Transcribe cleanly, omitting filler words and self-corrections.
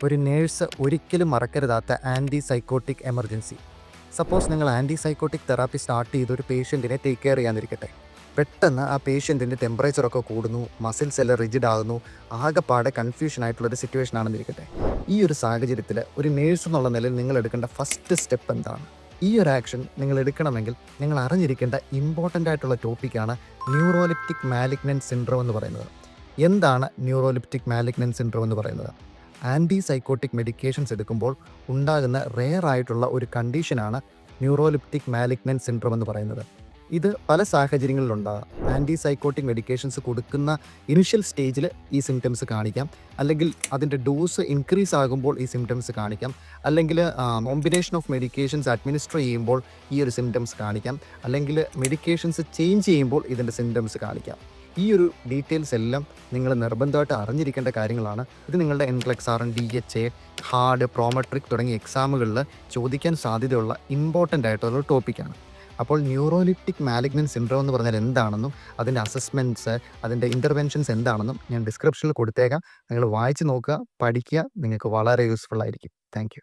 ഒരു നേഴ്സ് ഒരിക്കലും മറക്കരുതാത്ത anti psychotic emergency. Suppose നിങ്ങൾ ആൻറ്റി സൈക്കോട്ടിക് തെറാപ്പി സ്റ്റാർട്ട് ചെയ്ത് ഒരു പേഷ്യൻറ്റിനെ ടേക്ക് കെയർ ചെയ്യാനിരിക്കട്ടെ. പെട്ടെന്ന് ആ പേഷ്യൻറ്റിൻ്റെ ടെമ്പറേച്ചറൊക്കെ കൂടുന്നു, മസിൽസ് എല്ലാം റിജിഡ് ആകുന്നു, ആകെപ്പാടെ കൺഫ്യൂഷൻ ആയിട്ടുള്ളൊരു സിറ്റുവേഷൻ ആണെന്നിരിക്കട്ടെ. ഈ ഒരു സാഹചര്യത്തിൽ ഒരു നേഴ്സ് എന്നുള്ള നിലയിൽ നിങ്ങൾ എടുക്കേണ്ട ഫസ്റ്റ് സ്റ്റെപ്പ് എന്താണ്? ഈ ഒരു ആക്ഷൻ നിങ്ങൾ എടുക്കണമെങ്കിൽ നിങ്ങൾ അറിഞ്ഞിരിക്കേണ്ട ഇമ്പോർട്ടൻ്റ് ആയിട്ടുള്ള ടോപ്പിക്കാണ് ന്യൂറോലിപ്റ്റിക് മാലിഗ്നൻറ്റ് സിൻഡ്രോം എന്ന് പറയുന്നത്. എന്താണ് ന്യൂറോലിപ്റ്റിക് മാലിഗ്നൻറ്റ് സിൻഡ്രോം എന്ന് പറയുന്നത്? ആൻറ്റി സൈക്കോട്ടിക് മെഡിക്കേഷൻസ് എടുക്കുമ്പോൾ ഉണ്ടാകുന്ന റെയർ ആയിട്ടുള്ള ഒരു കണ്ടീഷനാണ് ന്യൂറോലിപ്റ്റിക് മാലിഗ്നൻറ്റ് സിൻഡ്രോം എന്ന് പറയുന്നത്. ഇത് പല സാഹചര്യങ്ങളിലുണ്ടാകാം. ആൻറ്റി സൈക്കോട്ടിക് മെഡിക്കേഷൻസ് കൊടുക്കുന്ന ഇനിഷ്യൽ സ്റ്റേജിൽ ഈ സിംറ്റംസ് കാണിക്കാം, അല്ലെങ്കിൽ അതിൻ്റെ ഡോസ് ഇൻക്രീസ് ആകുമ്പോൾ ഈ സിംറ്റംസ് കാണിക്കാം, അല്ലെങ്കിൽ കോമ്പിനേഷൻ ഓഫ് മെഡിക്കേഷൻസ് അഡ്മിനിസ്റ്റർ ചെയ്യുമ്പോൾ ഈ ഒരു സിംറ്റംസ് കാണിക്കാം, അല്ലെങ്കിൽ മെഡിക്കേഷൻസ് ചേഞ്ച് ചെയ്യുമ്പോൾ ഇതിൻ്റെ സിംറ്റംസ് കാണിക്കാം. ഈ ഒരു ഡീറ്റെയിൽസ് എല്ലാം നിങ്ങൾ നിർബന്ധമായിട്ട് അറിഞ്ഞിരിക്കേണ്ട കാര്യങ്ങളാണ്. ഇത് നിങ്ങളുടെ NCLEX RN, DHA, hard, Prometric തുടങ്ങിയ എക്സാമുകളിൽ ചോദിക്കാൻ സാധ്യതയുള്ള ഇമ്പോർട്ടൻ്റ് ആയിട്ടുള്ള ടോപ്പിക്കാണ്. അപ്പോൾ ന്യൂറോലിപ്റ്റിക് മാലിഗ്നൻറ്റ് സിൻഡ്രോം എന്ന് പറഞ്ഞാൽ എന്താണെന്നും അതിൻ്റെ അസസ്മെൻറ്റ്സ്, അതിൻ്റെ ഇൻ്റർവെൻഷൻസ് എന്താണെന്നും ഞാൻ ഡിസ്ക്രിപ്ഷനിൽ കൊടുത്തേക്കാം. നിങ്ങൾ വായിച്ച് നോക്കുക, പഠിക്കുക, നിങ്ങൾക്ക് വളരെ യൂസ്ഫുൾ ആയിരിക്കും. Thank you.